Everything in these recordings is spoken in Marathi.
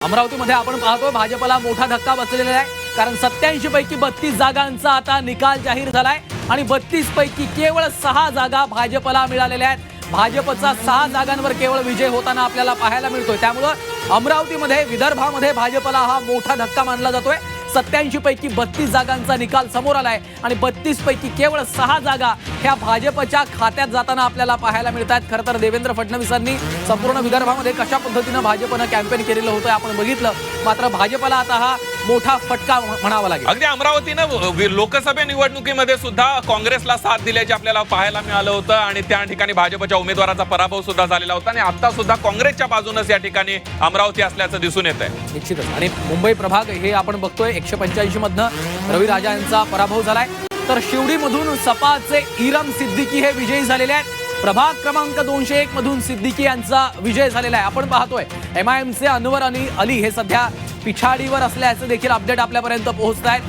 अमरावतीमध्ये आपण पाहतोय भाजपला मोठा धक्का बसलेला आहे, कारण 87 पैकी 32 जागांचा आता निकाल जाहीर झालाय आणि 32 पैकी केवळ 6 जागा भाजपला मिळालेल्या आहेत। भाजपचा 6 जागांवर केवळ विजय होताना आपल्याला पाहायला मिळतोय। त्यामुळे अमरावतीमध्ये विदर्भामध्ये भाजपला हा मोठा धक्का मानला जातोय। 87 पैकी 32 जागांचा निकाल समोर आलाय आणि 32 पैकी केवळ 6 जागा ह्या भाजपच्या खात्यात जाताना आपल्याला पाहायला मिळतात। खरं तर देवेंद्र फडणवीसांनी संपूर्ण विदर्भामध्ये कशा पद्धतीने भाजपनं कॅम्पेन केलेलं होतं आपण बघितलं, मात्र भाजपला आता हा मोठा फटका म्हणावा लागेल। अगदी अमरावतीनं लोकसभा निवडणुकीमध्ये सुद्धा काँग्रेसला साथ दिल्याचे आपल्याला पाहायला मिळालं होतं आणि त्या ठिकाणी भाजपच्या उमेदवाराचा पराभव सुद्धा झालेला होता आणि आता सुद्धा काँग्रेसच्या बाजूनच या ठिकाणी अमरावती असल्याचं दिसून येत आहे। निश्चितच आणि मुंबई प्रभाग हे आपण बघतोय 185 मधनं रवी राजा यांचा पराभव झालाय, तर शिवडीमधून सपाचे इरम सिद्दीकी हे विजयी झालेले आहेत। प्रभाग क्रमांक 201 मधून सिद्दीकी यांचा विजय झालेला आहे। आपण पाहतोय एमआयएमचे अनवर अली हे सध्या पिछाडीवर असल्याचं देखील अपडेट आपल्यापर्यंत पोहोचत आहेत।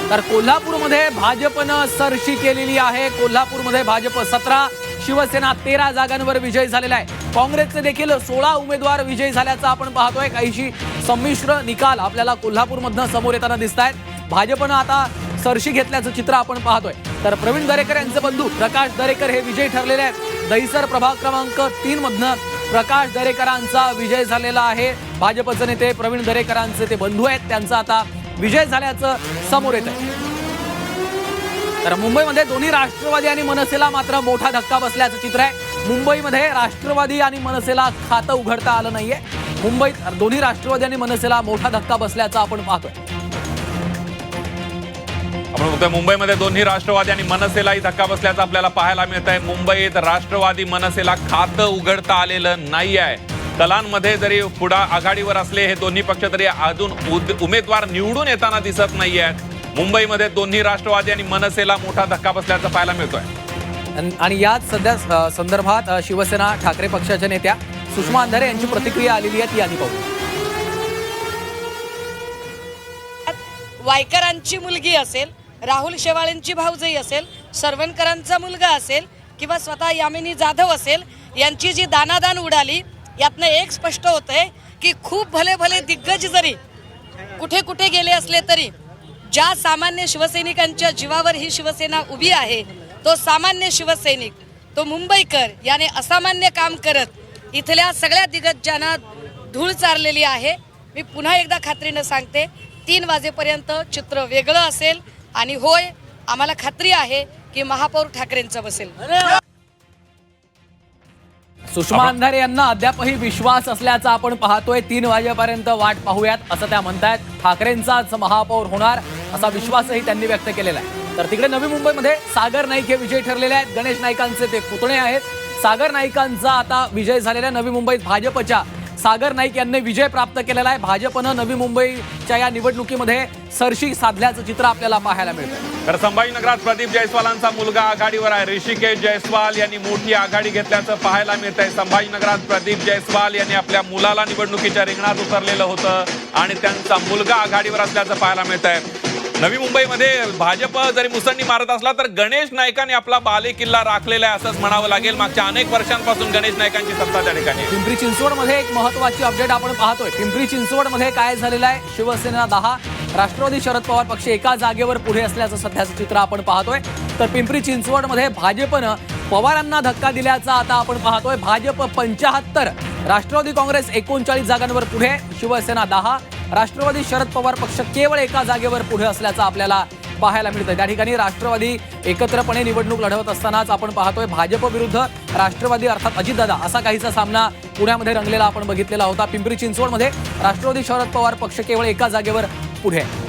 तर कोल्हापूरमध्ये भाजपनं सरशी केलेली आहे। कोल्हापूरमध्ये भाजप 17, शिवसेना 13 जागांवर विजय झालेला आहे। काँग्रेसचे देखील 16 उमेदवार विजयी झाल्याचं आपण पाहतोय। काहीशी संमिश्र निकाल आपल्याला कोल्हापूरमधनं समोर येताना दिसत आहेत। भाजपनं आता सरशी घेतल्याचं चित्र आपण पाहतोय। तर प्रवीण दरेकर यांचे बंधू प्रकाश दरेकर हे विजयी ठरलेले आहेत। दहिसर प्रभाग क्रमांक 3 मधनं प्रकाश दरेकरांचा विजय झालेला आहे। भाजपचे नेते प्रवीण दरेकरांचे ते बंधू आहेत, त्यांचा आता विजय झाल्याचं समोर येत आहे। तर मुंबईमध्ये दोन्ही राष्ट्रवादी आणि मनसेला मात्र मोठा धक्का बसल्याचं चित्र आहे। मुंबईमध्ये राष्ट्रवादी आणि मनसेला खातं उघडता आलं नाहीये। मुंबईत दोन्ही राष्ट्रवादी आणि मनसेला मोठा धक्का बसल्याचं आपण पाहतोय। आपण बघतोय मुंबईमध्ये दोन्ही राष्ट्रवादी आणि मनसेलाही धक्का बसल्याचं आपल्याला पाहायला मिळत आहे। मुंबईत राष्ट्रवादी मनसेला खातं उघडता आलेलं नाही आहे। कलांमध्ये जरी पुढे आघाडीवर असले हे दोन्ही पक्ष तरी अजून उमेदवार निवडून येताना दिसत नाही आहेत। मुंबईमध्ये दोन्ही राष्ट्रवादी आणि मनसेला मोठा धक्का बसल्याचं पाहायला मिळतोय। आणि याच सध्या संदर्भात शिवसेना ठाकरे पक्षाच्या नेत्या सुषमा अंधारे यांची प्रतिक्रिया आलेली आहे, ती आधी पाहू। वायकरांची मुलगी असेल, राहुल शेवाळेंची भाऊजाई असेल, सरवणकरांचा मुलगा असेल किंवा स्वतः यामिनी जाधव असेल, यांची जी दानादान उडाली, यातनं एक स्पष्ट होतंय की खूप भले भले दिग्गज जरी कुठे कुठे गेले असले तरी ज्या सामान्य शिवसैनिकांच्या जीवावर ही शिवसेना उभी आहे, तो सामान्य शिवसैनिक, तो मुंबईकर याने असामान्य काम करत इथल्या सगळ्या दिग्गजांना धूळ चारलेली आहे। मी पुन्हा एकदा खात्रीनं सांगते, 3 वाजेपर्यंत चित्र वेगळं असेल आणि होय, आम्हाला खात्री आहे की महापौर ठाकरेंचं बसेल। सुषमा अंधारे यांना अद्यापही विश्वास असल्याचा आपण पाहतोय। 3 वाजेपर्यंत वाट पाहूयात असं त्या म्हणतायत। ठाकरेंचाच महापौर होणार असा विश्वासही त्यांनी व्यक्त केलेला आहे। तर तिकडे नवी मुंबईमध्ये सागर नाईक हे विजयी ठरलेले आहेत। गणेश नाईकांचे ते पुतणे आहेत। सागर नाईकांचा आता विजय झालेला आहे। नवी मुंबईत भाजपच्या सागर नाईक यांनी विजय प्राप्त केलेला आहे। भाजपनं नवी मुंबईच्या या निवडणुकीमध्ये सरशी साधल्याचं चित्र आपल्याला पाहायला मिळतं। तर संभाजीनगरात प्रदीप जयस्वालांचा मुलगा आघाडीवर आहे। ऋषिकेश जयस्वाल यांनी मोठी आघाडी घेतल्याचं पाहायला मिळत आहे। संभाजीनगरात प्रदीप जयस्वाल यांनी आपल्या मुलाला निवडणुकीच्या रिंगणात उतरलेलं होतं आणि त्यांचा मुलगा आघाडीवर असल्याचं पाहायला मिळत आहे। नवी मुंबईमध्ये भाजप जरी मुसंडी मारत असला तर गणेश नाईकांनी आपला बालेकिल्ला राखलेला आहे असंच म्हणावं लागेल। मागच्या अनेक वर्षांपासून गणेश नाईकांची सत्ता त्या ठिकाणी। पिंपरी चिंचवडमध्ये एक महत्त्वाची अपडेट आपण पाहतोय। पिंपरी चिंचवडमध्ये काय झालेलं आहे, शिवसेना 10, राष्ट्रवादी शरद पवार पक्ष एका जागेवर पुढे असल्याचं सध्याचं चित्र आपण पाहतोय। तर पिंपरी चिंचवडमध्ये भाजपनं पवारांना धक्का दिल्याचा आता आपण पाहतोय। भाजप 75, राष्ट्रवादी काँग्रेस 39 जागांवर पुढे, शिवसेना 10, राष्ट्रवादी शरद पवार पक्ष केवळ एका जागेवर पुढे असल्याचं आपल्याला पाहायला मिळतंय। त्या ठिकाणी राष्ट्रवादी एकत्रपणे निवडणूक लढवत असतानाच आपण पाहतोय भाजप विरुद्ध राष्ट्रवादी अर्थात अजितदादा असा काहीसा सामना पुण्यामध्ये रंगलेला आपण बघितलेला होता। पिंपरी चिंचवडमध्ये राष्ट्रवादी शरद पवार पक्ष केवळ एका जागेवर पुढे आहे।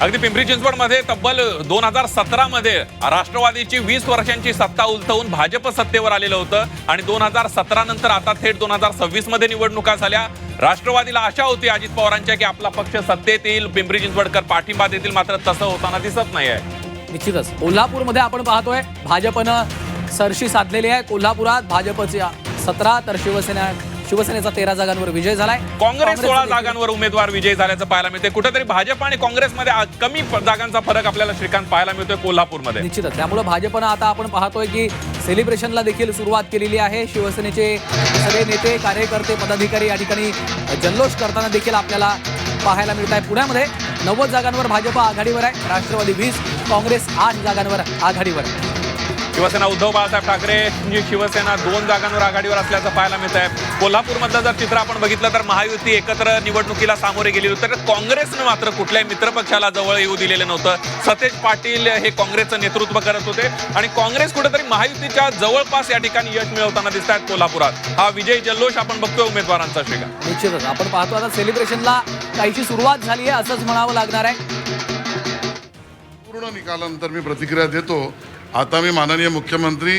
अगदी पिंपरी चिंचवडमध्ये तब्बल 2017 मध्ये राष्ट्रवादीची 20 वर्षांची सत्ता उलथवून भाजप सत्तेवर आलेलं होतं आणि 2017 नंतर आता थेट 2026 मध्ये निवडणुका झाल्या। राष्ट्रवादीला आशा होती अजित पवारांच्या की आपला पक्ष सत्तेत येईल, पिंपरी चिंचवडकर पाठिंबा देतील, मात्र तसं होताना दिसत नाही आहे। निश्चितच कोल्हापूरमध्ये आपण पाहतोय भाजपनं सरशी साधलेली आहे। कोल्हापुरात भाजपच्या 17 तर शिवसेनेचा 13 जागांवर विजय झालाय. काँग्रेस 16 देखील- जागांवर उमेदवार विजयी झाल्याचं पाहायला मिळते. कुठेतरी भाजप आणि काँग्रेसमध्ये कमी जागांचा फरक आपल्याला श्रीकांत पाहायला मिळतोय कोल्हापूरमध्ये. निश्चितच त्यामुळे भाजपनं आता आपण पाहतोय की सेलिब्रेशनला देखील सुरुवात केलेली आहे. शिवसेनेचे सगळे नेते, कार्यकर्ते, पदाधिकारी या ठिकाणी जल्लोष करताना देखील आपल्याला पाहायला मिळत आहे. पुण्यामध्ये 90 जागांवर भाजप आघाडीवर आहे, राष्ट्रवादी 20, काँग्रेस 8 जागांवर आघाडीवर आहे. शिवसेना उद्धव बाळासाहेब ठाकरे शिवसेना 2 जागांवर आघाडीवर असल्याचं पाहायला मिळत आहे. कोल्हापूरमधलं जर चित्र आपण बघितलं तर महायुती एकत्र निवडणुकीला सामोरे गेली होती, तर काँग्रेसनं मात्र कुठल्याही मित्रपक्षाला जवळ येऊ दिलेलं नव्हतं. सतेज पाटील हे काँग्रेसचं नेतृत्व करत होते आणि काँग्रेस कुठेतरी महायुतीच्या जवळपास या ठिकाणी यश मिळवताना दिसत आहेत कोल्हापुरात. हा विजय जल्लोष आपण बघतोय उमेदवारांचा श्रीकांत. निश्चितच आपण पाहतो आता सेलिब्रेशनला काहीशी सुरुवात झाली आहे असंच म्हणावं लागणार आहे. पूर्ण निकालानंतर मी प्रतिक्रिया देतो. आता मी माननीय मुख्यमंत्री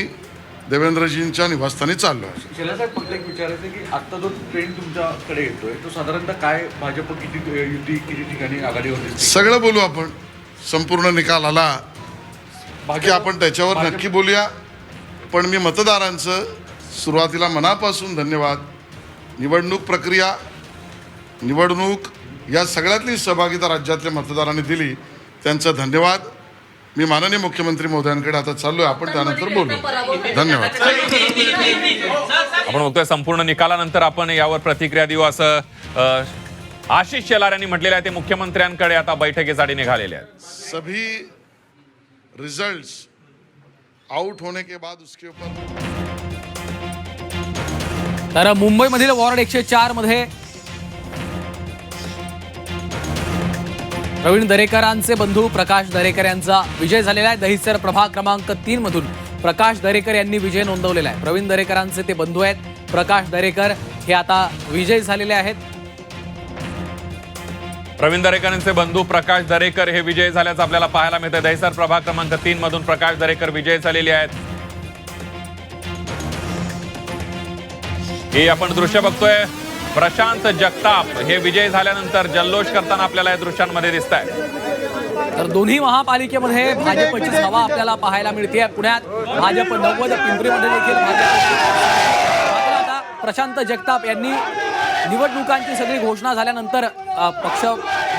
देवेंद्रजींच्या निवासस्थानी चाललो आहे. शेलासाहेब फक्त एक विचारायचं की आता जो ट्रेंड तुमच्याकडे येतोय तो साधारणतः काय भाजप किती युती किती ठिकाणी आघाडीवर दिसते? सगळं बोलू आपण. संपूर्ण निकाल आला बाकी आपण त्याच्यावर नक्की बोलूया. पण मी मतदारांचं सुरुवातीला मनापासून धन्यवाद. निवडणूक प्रक्रिया, निवडणूक या सगळ्यातली सहभागिता राज्यातल्या मतदारांनी दिली, त्यांचं धन्यवाद. मी माननीय मुख्यमंत्री महोदयांकडे आता चाललोय, आपण त्यानंतर बोलू. धन्यवाद. आपण बघतोय संपूर्ण निकालानंतर आपण यावर प्रतिक्रिया देऊ असं आशिष शेलार यांनी म्हटलेलं आहे. ते मुख्यमंत्र्यांकडे आता बैठकीसाठी निघालेले आहेत. सभी रिजल्ट्स आउट होने के बाद उसके ऊपर तर मुंबईमधील वॉर्ड 104 मध्ये प्रवीण दरेकरांचे बंधू प्रकाश दरेकर यांचा विजय झालेला आहे. दहिसर प्रभाग क्रमांक 3 मधून प्रकाश दरेकर यांनी विजय नोंदवलेला आहे. प्रवीण दरेकरांचे ते बंधू आहेत प्रकाश दरेकर, हे आता विजयी झालेले आहेत. प्रवीण दरेकरांचे बंधू प्रकाश दरेकर हे विजयी झाल्याचं आपल्याला पाहायला मिळतं. दहिसर प्रभाग क्रमांक 3 मधून प्रकाश दरेकर विजयी झालेले आहेत. हे आपण दृश्य बघतोय. प्रशांत जगताप हे विजय झाल्यानंतर जल्लोष करताना आपल्याला या दृश्यांमध्ये दिसत आहे. तर दोन्ही महापालिकेमध्ये भाजपची हवा आपल्याला पाहायला मिळते. पुण्यात भाजप 90, पिंपरीमध्ये देखील भाजप. आता प्रशांत जगताप यांनी निवडणुकांची सगळी घोषणा झाल्यानंतर पक्ष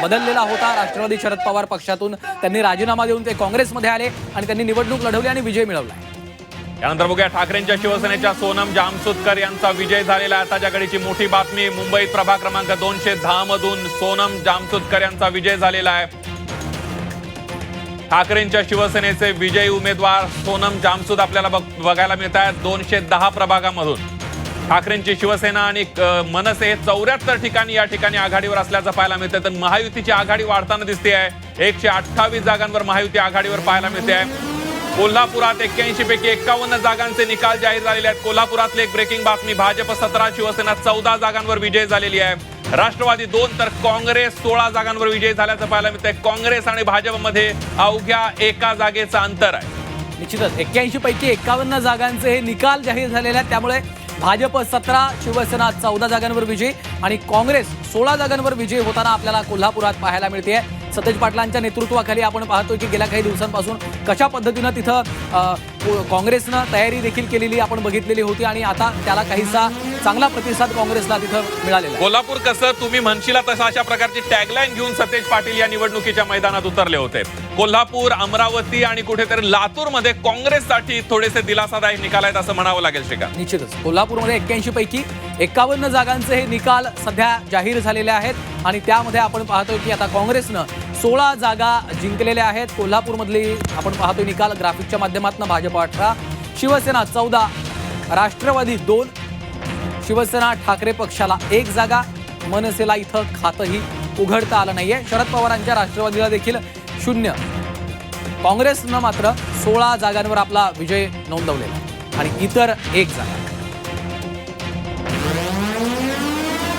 बदललेला होता. राष्ट्रवादी शरद पवार पक्षातून त्यांनी राजीनामा देऊन ते काँग्रेसमध्ये आले आणि त्यांनी निवडणूक लढवली आणि विजय मिळवला. यानंतर बघूया ठाकरेंच्या शिवसेनेच्या सोनम जामसुदकर यांचा विजय झालेला आहे. आताच्या घडीची मोठी बातमी. मुंबईत प्रभाग क्रमांक 210 मधून सोनम जामसुदकर यांचा विजय झालेला आहे. ठाकरेंच्या शिवसेनेचे विजयी उमेदवार सोनम जामसुद आपल्याला बघायला मिळत आहेत. 210 प्रभागामधून ठाकरेंची शिवसेना आणि मनसे 74 ठिकाणी या ठिकाणी आघाडीवर असल्याचं पाहायला मिळतं. तर महायुतीची आघाडी वाढताना दिसते आहे. 128 जागांवर महायुती आघाडीवर पाहायला मिळते आहे. कोल्हापुरात 81 पैकी 51 जागांचे निकाल जाहीर झालेले आहेत. कोल्हापुरातली एक ब्रेकिंग बातमी. भाजप 17, शिवसेना 14 जागांवर विजय झालेली आहे. राष्ट्रवादी 2 तर काँग्रेस 16 जागांवर विजय झाल्याचं पाहायला मिळतंय. काँग्रेस आणि भाजपमध्ये अवघ्या 1 जागेचं अंतर आहे. निश्चितच 81 पैकी 51 जागांचे हे निकाल जाहीर झालेले आहेत. त्यामुळे भाजप 17, शिवसेना 14 जागांवर विजय आणि काँग्रेस 16 जागांवर विजय होताना आपल्याला कोल्हापुरात पाहायला मिळते. सतेज पाटलांच्या नेतृत्वाखाली आपण पाहतोय की गेल्या काही दिवसांपासून कशा पद्धतीनं तिथं काँग्रेसनं तयारी देखील केलेली आपण बघितलेली होती आणि आता त्याला काहीसा चांगला प्रतिसाद काँग्रेसला तिथं मिळालेला. कोल्हापूर कसं तुम्ही म्हणशीला तसं अशा प्रकारची टॅगलाईन घेऊन सतेज पाटील या निवडणुकीच्या मैदानात उतरले होते. कोल्हापूर, अमरावती आणि कुठेतरी लातूरमध्ये काँग्रेससाठी थोडेसे दिलासादायक निकाल आहेत असं म्हणावं लागेल श्रीकांत. निश्चितच कोल्हापूरमध्ये 81 पैकी 51 जागांचे हे निकाल सध्या जाहीर झालेले आहेत आणि त्यामध्ये आपण पाहतोय की आता काँग्रेसनं 16 जागा जिंकलेल्या आहेत. कोल्हापूरमधली आपण पाहतोय निकाल ग्राफिकच्या माध्यमातून. भाजप 18, शिवसेना 14, राष्ट्रवादी 2, शिवसेना ठाकरे पक्षाला 1 जागा, मनसेला इथं खातंही उघडता आलं नाहीये. शरद पवारांच्या राष्ट्रवादीला देखील 0. काँग्रेसनं मात्र 16 जागांवर आपला विजय नोंदवलेला आणि इतर 1 जागा.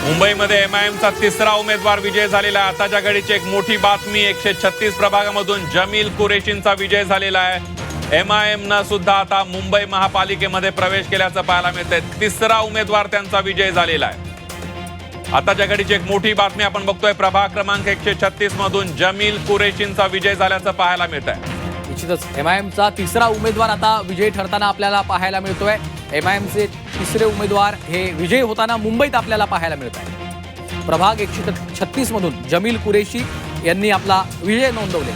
मुंबईमध्ये एमआयएमचा 3रा उमेदवार विजय झालेला आहे. आताच्या घडीची एक मोठी बातमी. 136 प्रभागामधून जमील कुरेशींचा विजय झालेला आहे. एमआयएमनं सुद्धा आता मुंबई महापालिकेमध्ये प्रवेश केल्याचं पाहायला मिळतंय. 3रा उमेदवार त्यांचा विजय झालेला आहे. आताच्या घडीची एक मोठी बातमी आपण बघतोय. प्रभाग क्रमांक 136 मधून जमील कुरेशींचा विजय झाल्याचं पाहायला मिळत आहे. निश्चितच MIMचा तिसरा उमेदवार आता विजयी ठरताना आपल्याला पाहायला मिळतोय. MIMचे तिसरे उमेदवार हे विजयी होताना मुंबईत आपल्याला पाहायला मिळत आहे. प्रभाग 136 मधून जमील कुरेशी यांनी आपला विजय नोंदवले.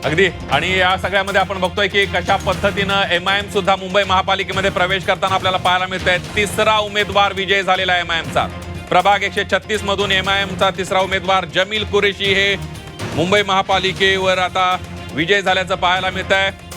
अगदी. आणि या सगळ्यामध्ये आपण बघतोय की कशा पद्धतीनं MIM सुद्धा मुंबई महापालिकेमध्ये प्रवेश करताना आपल्याला पाहायला मिळतंय. तिसरा उमेदवार विजय झालेला आहे MIMचा. प्रभाग 136 मधून MIMचा तिसरा उमेदवार जमील कुरेशी हे मुंबई महापालिकेवर आता विजय झाल्याचं पाहायला मिळत आहे.